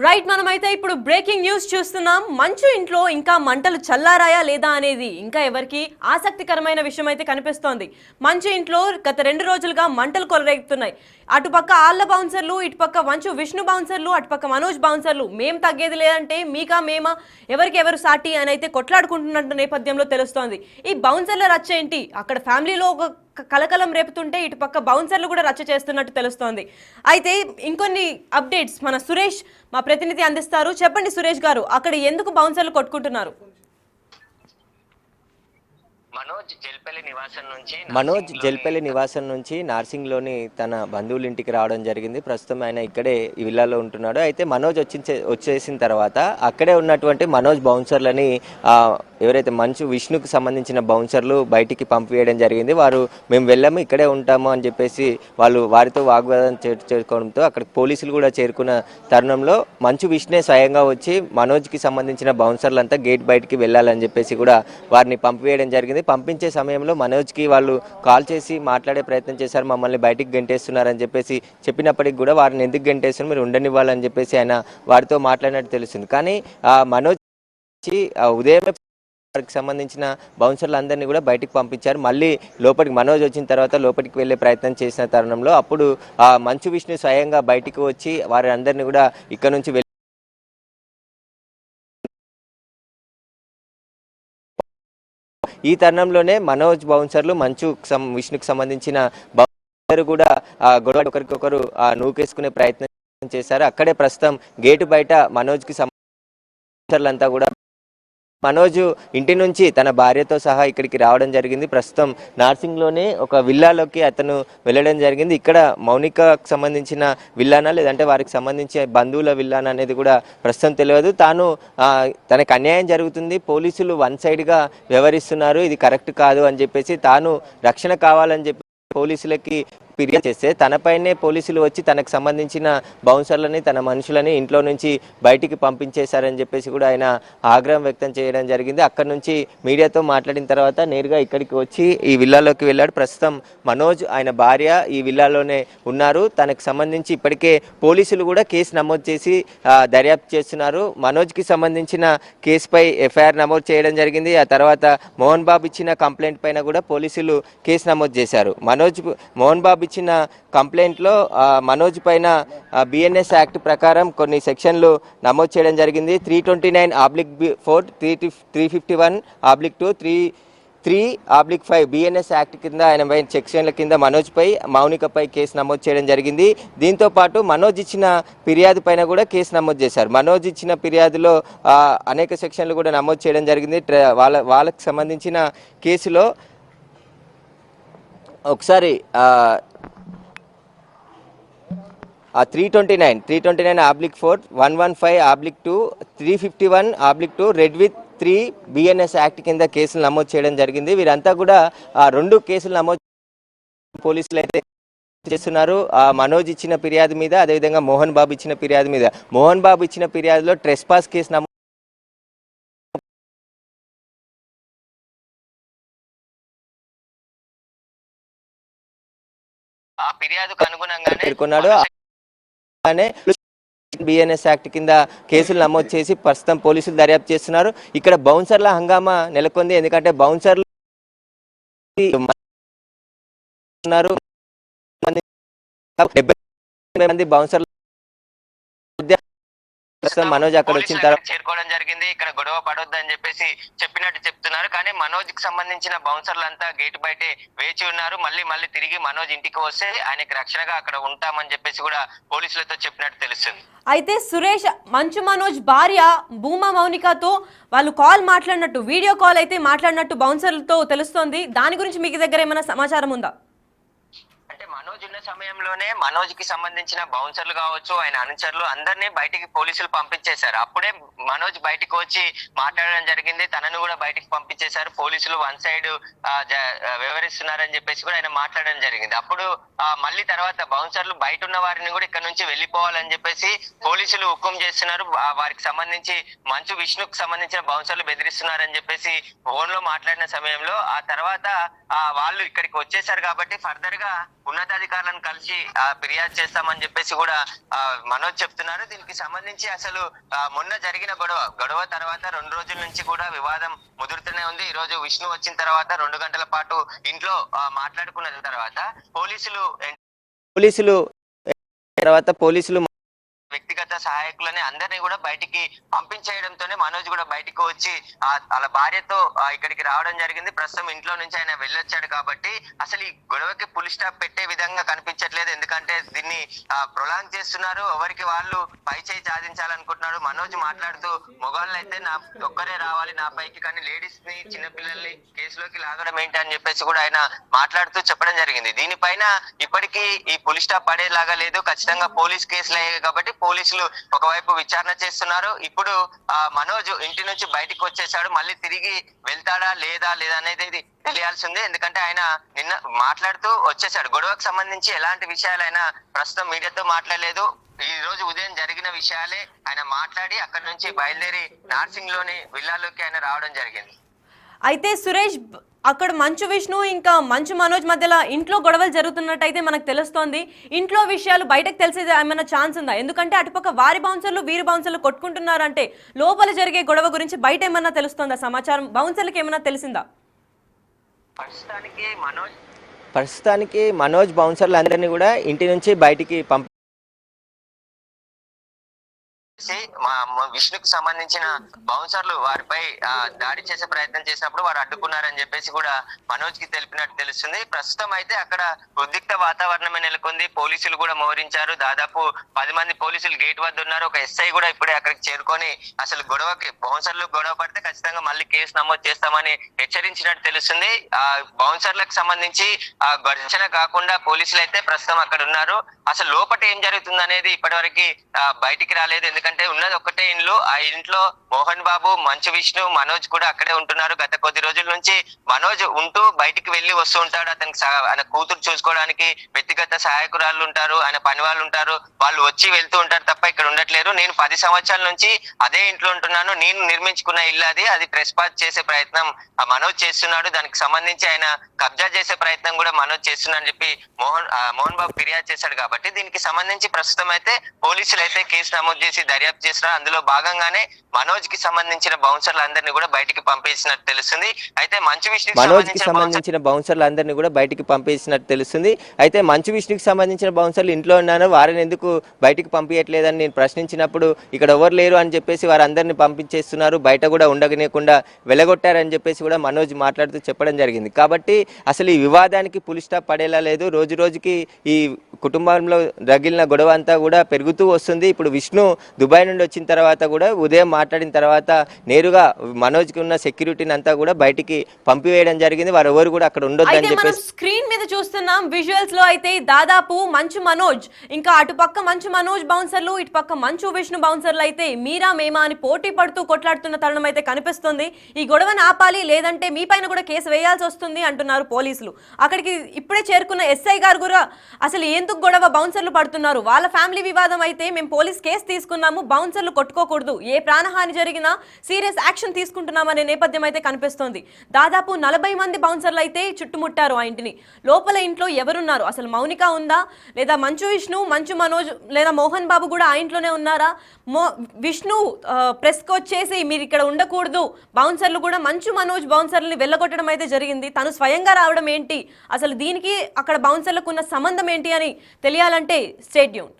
Right, మనమైతే ఇప్పుడు breaking news చూస్తున్నాం. మంచు ఇంట్లో ఇంకా మంటలు చల్లారాయా లేదా అనేది ఇంకా ఎవరికి ఆసక్తికరమైన విషయం అయితే కనిపిస్తోంది. మంచు ఇంట్లో గత 2 రోజులుగా మంటలు కొలరేగుతున్నాయి. అటుపక్క ఆళ్ళ బౌన్సర్లు, ఇటుపక్క మంచు విష్ణు బౌన్సర్లు, అటుపక్క మనోజ్ బౌన్సర్లు మేం తగ్గేది లేదంటే మీకా మేమా ఎవరికి ఎవరు సాటి అని అయితే కొట్లాడుకుంటున్నట్టు నేపథ్యంలో తెలుస్తోంది. ఈ బౌన్సర్ల రచ్చ ఏంటి, అక్కడ ఫ్యామిలీలో ఒక కలకలం రేపుతుంటే ఇటుపక్క బౌన్సర్లు కూడా రచ్చ చేస్తున్నట్టు తెలుస్తోంది. అయితే ఇంకొన్ని అప్డేట్స్ మన సురేష్ మా ప్రతినిధి అందిస్తారు. చెప్పండి సురేష్ గారు, అక్కడ ఎందుకు బౌన్సర్లు కొట్టుకుంటున్నారు? మనోజ్ జల్పల్లి నివాసం నుంచి నార్సింగ్లోని తన బంధువుల ఇంటికి రావడం జరిగింది. ప్రస్తుతం ఆయన ఇక్కడే ఈ విల్లాలో ఉంటున్నాడు. అయితే మనోజ్ వచ్చేసిన తర్వాత అక్కడే ఉన్నటువంటి మనోజ్ బౌన్సర్లని ఎవరైతే మంచు విష్ణుకు సంబంధించిన బౌన్సర్లు బయటికి పంపివేయడం జరిగింది. వారు మేము వెళ్ళాము, ఇక్కడే ఉంటాము అని చెప్పేసి వాళ్ళు వారితో వాగ్వాదం చేసుకోవడంతో అక్కడ పోలీసులు కూడా చేరుకున్న తరుణంలో మంచు విష్ణే స్వయంగా వచ్చి మనోజ్కి సంబంధించిన బౌన్సర్లంతా గేట్ బయటికి వెళ్ళాలని చెప్పేసి కూడా వారిని పంపివేయడం జరిగింది. పంపించే సమయంలో మనోజ్కి వాళ్ళు కాల్ చేసి మాట్లాడే ప్రయత్నం చేశారు. మమ్మల్ని బయటికి గెంటేస్తున్నారని చెప్పేసి చెప్పినప్పటికి కూడా వారిని ఎందుకు గెంటేస్తున్నారు, మీరు ఉండనివ్వాలని చెప్పేసి ఆయన వారితో మాట్లాడినట్టు తెలుస్తుంది. కానీ మనోజ్ ఉదయమే వారికి సంబంధించిన బౌన్సర్లందరినీ కూడా బయటికి పంపించారు. మళ్ళీ లోపలికి మనోజ్ వచ్చిన తర్వాత లోపలికి వెళ్ళే ప్రయత్నం చేసిన తరుణంలో అప్పుడు మంచు విష్ణు స్వయంగా బయటికి వచ్చి వారి అందరినీ కూడా ఇక్కడ నుంచి ఈ తరుణంలోనే మనోజ్ బౌన్సర్లు మంచు విష్ణుకు సంబంధించిన బౌన్సర్ కూడా గొడవ ఒకరికొకరు నూకేసుకునే ప్రయత్నం చేశారు. అక్కడే ప్రస్తుతం గేటు బయట మనోజ్కి సంబంధించినంతా కూడా మనోజ్ ఇంటి నుంచి తన భార్యతో సహా ఇక్కడికి రావడం జరిగింది. ప్రస్తుతం నార్సింగ్లోనే ఒక విల్లాలోకి అతను వెళ్ళడం జరిగింది. ఇక్కడ మౌనికకు సంబంధించిన విల్లానా లేదంటే వారికి సంబంధించిన బంధువుల విల్లానా అనేది కూడా ప్రస్తుతం తెలియదు. తనకు అన్యాయం జరుగుతుంది, పోలీసులు వన్ సైడ్గా వ్యవహరిస్తున్నారు, ఇది కరెక్ట్ కాదు అని చెప్పేసి తాను రక్షణ కావాలని చెప్పి పోలీసులకి ఫిర్యాదు చేస్తే తనపైనే పోలీసులు వచ్చి తనకు సంబంధించిన బౌన్సర్లని తన మనుషులని ఇంట్లో నుంచి బయటికి పంపించేశారని చెప్పేసి కూడా ఆయన ఆగ్రహం వ్యక్తం చేయడం జరిగింది. అక్కడి నుంచి మీడియాతో మాట్లాడిన తర్వాత నేరుగా ఇక్కడికి వచ్చి ఈ విల్లాలోకి వెళ్ళాడు. ప్రస్తుతం మనోజ్ ఆయన భార్య ఈ విల్లాలోనే ఉన్నారు. తనకు సంబంధించి ఇప్పటికే పోలీసులు కూడా కేసు నమోదు చేసి దర్యాప్తు చేస్తున్నారు. మనోజ్కి సంబంధించిన కేసుపై ఎఫ్ఐఆర్ నమోదు చేయడం జరిగింది. ఆ తర్వాత మోహన్ బాబు ఇచ్చిన కంప్లైంట్ పైన కూడా పోలీసులు కేసు నమోదు చేశారు. మోహన్ బాబు ఇచ్చిన కంప్లైంట్లో మనోజ్ పైన బిఎన్ఎస్ యాక్ట్ ప్రకారం కొన్ని సెక్షన్లు నమోదు చేయడం జరిగింది. 329/4, 351/2, 3/5 బిఎన్ఎస్ యాక్ట్ కింద ఆయన పైన సెక్షన్ల కింద మనోజ్ పై మౌనికపై కేసు నమోదు చేయడం జరిగింది. దీంతో పాటు మనోజ్ ఇచ్చిన ఫిర్యాదు పైన కూడా కేసు నమోదు చేశారు. మనోజ్ ఇచ్చిన ఫిర్యాదులో అనేక సెక్షన్లు కూడా నమోదు చేయడం జరిగింది. వాళ్ళకి సంబంధించిన కేసులో ఒకసారి 329/4, 115/2, 351/2 రెడ్ విత్ 3 బిఎన్ఎస్ యాక్ట్ కింద కేసులు నమోదు చేయడం జరిగింది. వీరంతా కూడా 2 కేసులు నమోదు పోలీసులు అయితే చేస్తున్నారు. మనోజ్ ఇచ్చిన ఫిర్యాదు మీద, అదేవిధంగా మోహన్ బాబు ఇచ్చిన ఫిర్యాదు మీద. మోహన్ బాబు ఇచ్చిన ఫిర్యాదులో ట్రెస్పాస్ కేసు నమోదు ఫిర్యాదుకు అనుగుణంగానే పేర్కొన్నాడు. బిఎన్ఎస్ యాక్ట్ కింద కేసులు నమోదు చేసి ప్రస్తుతం పోలీసులు దర్యాప్తు చేస్తున్నారు. ఇక్కడ బౌన్సర్ల హంగామా నెలకొంది. ఎందుకంటే బౌన్సర్లు ఉన్నారు, 70 మంది బౌన్సర్లు మనోజ్ అక్కడ వచ్చిన తర్వాత చేరుకోవడం జరిగింది. ఇక్కడ గొడవ పడొద్దు అని చెప్పేసి చెప్పినట్టు చెప్తున్నారు. కానీ మనోజ్ కి సంబంధించిన బౌన్సర్లు అంతా గేట్ బయటే వేచి ఉన్నారు. మళ్ళీ తిరిగి మనోజ్ ఇంటికి వస్తే ఆయనకి రక్షణగా అక్కడ ఉంటామని చెప్పేసి కూడా పోలీసులతో చెప్పినట్టు తెలుస్తుంది. అయితే సురేష్, మంచు మనోజ్ భార్య భూమా మౌనికతో వాళ్ళు కాల్ మాట్లాడినట్టు, వీడియో కాల్ అయితే మాట్లాడినట్టు బౌన్సర్లతో తెలుస్తోంది. దాని గురించి మీకు దగ్గర ఏమైనా సమాచారం ఉందా? మనోజ్ ఉన్న సమయంలోనే మనోజ్ కి సంబంధించిన బౌన్సర్లు కావచ్చు, ఆయన అనుచరులు అందరినీ బయటికి పోలీసులు పంపించేశారు. అప్పుడే మనోజ్ బయటికి వచ్చి మాట్లాడడం జరిగింది. తనను కూడా బయటికి పంపించేశారు. పోలీసులు వన్ సైడ్ వ్యవహరిస్తున్నారని చెప్పేసి కూడా ఆయన మాట్లాడడం జరిగింది. అప్పుడు మళ్ళీ తర్వాత బౌన్సర్లు బయట ఉన్న వారిని కూడా ఇక్కడ నుంచి వెళ్ళిపోవాలని చెప్పేసి పోలీసులు హుకుం చేస్తున్నారు. వారికి సంబంధించి మంచు విష్ణుకు సంబంధించిన బౌన్సర్లు బెదిరిస్తున్నారని చెప్పేసి ఫోన్ లో మాట్లాడిన సమయంలో ఆ తర్వాత వాళ్ళు ఇక్కడికి వచ్చేసారు కాబట్టి ఫర్దర్ గా ఉన్నతాధికారులను కలిసి ఫిర్యాదు చేస్తామని చెప్పేసి కూడా మనోజ్ చెప్తున్నారు. దీనికి సంబంధించి అసలు మొన్న జరిగిన గొడవ తర్వాత 2 రోజుల నుంచి కూడా వివాదం ముదురుతూనే ఉంది. ఈ రోజు విష్ణు వచ్చిన తర్వాత 2 గంటల పాటు ఇంట్లో మాట్లాడుకున్న తర్వాత పోలీసులు వ్యక్తిగత సహాయకులని అందరినీ కూడా బయటికి పంపించేయడంతోనే మనోజ్ కూడా బయటికి వచ్చి వాళ్ళ భార్యతో ఇక్కడికి రావడం జరిగింది. ప్రస్తుతం ఇంట్లో నుంచి ఆయన వెళ్ళొచ్చాడు కాబట్టి అసలు ఈ గొడవకి ఫుల్ స్టాప్ పెట్టే విధంగా కనిపించట్లేదు. ఎందుకంటే దీన్ని ప్రొలాంగ్ చేస్తున్నారు, ఎవరికి వాళ్ళు పై చేయి సాధించాలనుకుంటున్నారు. మనోజ్ మాట్లాడుతూ మొగాళ్ళు అయితే నా ఒక్కరే రావాలి నా పైకి, కానీ లేడీస్ ని చిన్నపిల్లల్ని కేసులోకి లాగడం ఏంటి అని చెప్పేసి కూడా ఆయన మాట్లాడుతూ చెప్పడం జరిగింది. దీనిపైన ఇప్పటికీ ఈ ఫుల్ స్టాప్ పడేలాగా లేదు. ఖచ్చితంగా పోలీస్ కేసులు అయ్యాయి కాబట్టి పోలీసులు ఒకవైపు విచారణ చేస్తున్నారు. ఇప్పుడు మనోజ్ ఇంటి నుంచి బయటికి వచ్చేసాడు. మళ్ళీ తిరిగి వెళ్తాడా లేదా అనేది తెలియాల్సి ఉంది. ఎందుకంటే ఆయన నిన్న మాట్లాడుతూ వచ్చేసాడు. గొడవకు సంబంధించి ఎలాంటి విషయాలైనా ప్రస్తుతం మీడియాతో మాట్లాడలేదు. ఈ రోజు ఉదయం జరిగిన విషయాలే ఆయన మాట్లాడి అక్కడి నుంచి బయలుదేరి నార్సింగ్ లోని విల్లాలోకి ఆయన రావడం జరిగింది. అయితే సురేష్, అక్కడ మంచు విష్ణు ఇంకా మంచు మనోజ్ మధ్యలో ఇంట్లో గొడవలు జరుగుతున్నట్టయితే మనకు తెలుస్తోంది. ఇంట్లో విషయాలు బయటకు తెలిసేది ఏమైనా ఛాన్స్ ఉందా? ఎందుకంటే అటుపక్క వారి బౌన్సర్లు వీరి బౌన్సర్లు కొట్టుకుంటున్నారంటే లోపల జరిగే గొడవ గురించి బయట ఏమన్నా తెలుస్తోందా సమాచారం? బౌన్సర్లకు ఏమన్నా తెలిసిందా? ప్రస్తుతానికి మనోజ్ బౌన్సర్లు అందరినీ కూడా ఇంటి నుంచి బయటికి విష్ణుకు సంబంధించిన బౌన్సర్లు వారిపై దాడి చేసే ప్రయత్నం చేసినప్పుడు వారు అడ్డుకున్నారని చెప్పేసి కూడా మనోజ్ కి తెలిపినట్టు తెలుస్తుంది. ప్రస్తుతం అయితే అక్కడ ఉద్రిక్త వాతావరణమే నెలకొంది. పోలీసులు కూడా మోహరించారు. దాదాపు 10 మంది పోలీసులు గేట్ వద్ద ఉన్నారు. ఒక ఎస్ఐ కూడా ఇప్పుడే అక్కడికి చేరుకొని అసలు బౌన్సర్లు గొడవ పడితే ఖచ్చితంగా మళ్ళీ కేసు నమోదు చేస్తామని హెచ్చరించినట్టు తెలుస్తుంది. బౌన్సర్లకు సంబంధించి ఘర్షణ కాకుండా పోలీసులు అయితే ప్రస్తుతం అక్కడ ఉన్నారు. అసలు లోపల ఏం జరుగుతుంది అనేది ఇప్పటివరకు బయటికి రాలేదు. ఎందుకంటే ఉన్నది ఒక్కటే ఇండ్లు. ఆ ఇంట్లో మోహన్ బాబు, మంచు విష్ణు, మనోజ్ కూడా అక్కడే ఉంటున్నారు. గత కొద్ది రోజుల నుంచి మనోజ్ ఉంటూ బయటికి వెళ్లి వస్తూ ఉంటాడు. అతనికి ఆయన కూతురు చూసుకోవడానికి వ్యక్తిగత సహాయకురాళ్ళు ఉంటారు, ఆయన పని వాళ్ళు ఉంటారు. వాళ్ళు వచ్చి వెళ్తూ ఉంటారు తప్ప ఇక్కడ ఉండట్లేరు. నేను 10 సంవత్సరాల నుంచి అదే ఇంట్లో ఉంటున్నాను. నేను నిర్మించుకున్న ఇల్లు అది ప్రెస్ పాస్ చేసే ప్రయత్నం మనోజ్ చేస్తున్నాడు. దానికి సంబంధించి ఆయన కబ్జా చేసే ప్రయత్నం కూడా మనోజ్ చేస్తున్నాడని చెప్పి మోహన్ బాబు ఫిర్యాదు చేశాడు. కాబట్టి దీనికి సంబంధించి ప్రస్తుతం అయితే పోలీసులు అయితే కేసు నమోదు చేసి దర్యాప్తు చేస్తున్నారు. అందులో భాగంగానే మనోజ్ కి సంబంధించిన బౌన్సర్లు అందరినీ కూడా బయటికి పంపేసినట్టు తెలుస్తుంది. అయితే మంచు విష్ణుకి సంబంధించిన బౌన్సర్లు అందరినీ కూడా బయటికి పంపేసినట్టు తెలుస్తుంది. అయితే మంచు విష్ణుకి సంబంధించిన బౌన్సర్లు ఇంట్లో ఉన్నారు, వారిని ఎందుకు బయటికి పంపించట్లేదని నేను ప్రశ్నించినప్పుడు ఇక్కడ ఎవరు లేరు అని చెప్పేసి వారందరినీ పంపించేస్తున్నారు, బయట కూడా ఉండగనేకుండా వెలగొట్టారని చెప్పేసి కూడా మనోజ్ మాట్లాడుతూ చెప్పడం జరిగింది. కాబట్టి అసలు ఈ వివాదానికి ఫుల్ స్టాప్ పడేలా లేదు. రోజు రోజుకి ఈ కుటుంబంలో రగిలిన గొడవ అంతా కూడా పెరుగుతూ వస్తుంది. ఇప్పుడు విష్ణు దుబాయ్ నుండి వచ్చిన తర్వాత కూడా ఉదయం మాట్లాడిన తర్వాత నేరుగా మనోజ్కి ఉన్న సెక్యూరిటీని అంతా కూడా బయటికి పంపివేయడం జరిగింది. వారు ఎవరు కూడా అక్కడ ఉండొద్దని చెప్పేసి స్క్రీన్ మీద చూస్తున్నాం. విజువల్స్ లో అయితే దాదాపు మంచు మనోజ్ ఇంకా అటుపక్క మంచు మనోజ్ బౌన్సర్లు, ఇటుపక్క మంచు విష్ణు బౌన్సర్లు అయితే మీరా మేమా అని పోటీ పడుతూ కొట్లాడుతున్న తరుణం అయితే కనిపిస్తుంది. ఈ గొడవను ఆపాలి, లేదంటే మీ పైన కూడా కేసు వేయాల్సి వస్తుంది అంటున్నారు పోలీసులు. అక్కడికి ఇప్పుడే చేరుకున్న ఎస్ఐ గారు కూడా అసలు ఎందుకు గొడవ, బౌన్సర్లు పడుతున్నారు, వాళ్ళ ఫ్యామిలీ వివాదం అయితే మేము పోలీస్ కేసు తీసుకున్నాము, బౌన్సర్లు కొట్టుకోకూడదు, ఏ ప్రాణహాని జరిగినా సీరియస్ యాక్షన్ తీసుకుంటున్నామనే నేపథ్యం అయితే కనిపిస్తోంది. దాదాపు 40 మంది బౌన్సర్లు అయితే చుట్టుముట్టారు ఆ ఇంటిని. లోపల ఇంట్లో ఎవరున్నారు, అసలు మౌనిక ఉందా, లేదా మంచు విష్ణు, మంచు మనోజ్ లేదా మోహన్ బాబు కూడా ఆ ఇంట్లోనే ఉన్నారా? విష్ణు ప్రెస్కి వచ్చేసి మీరు ఇక్కడ ఉండకూడదు, బౌన్సర్లు కూడా మంచు మనోజ్ బౌన్సర్లని వెళ్ళగొట్టడం అయితే జరిగింది, తను స్వయంగా రావడం ఏంటి, అసలు దీనికి అక్కడ బౌన్సర్లకు ఉన్న సంబంధం ఏంటి అని తెలియాలంటే స్టే ట్యూన్.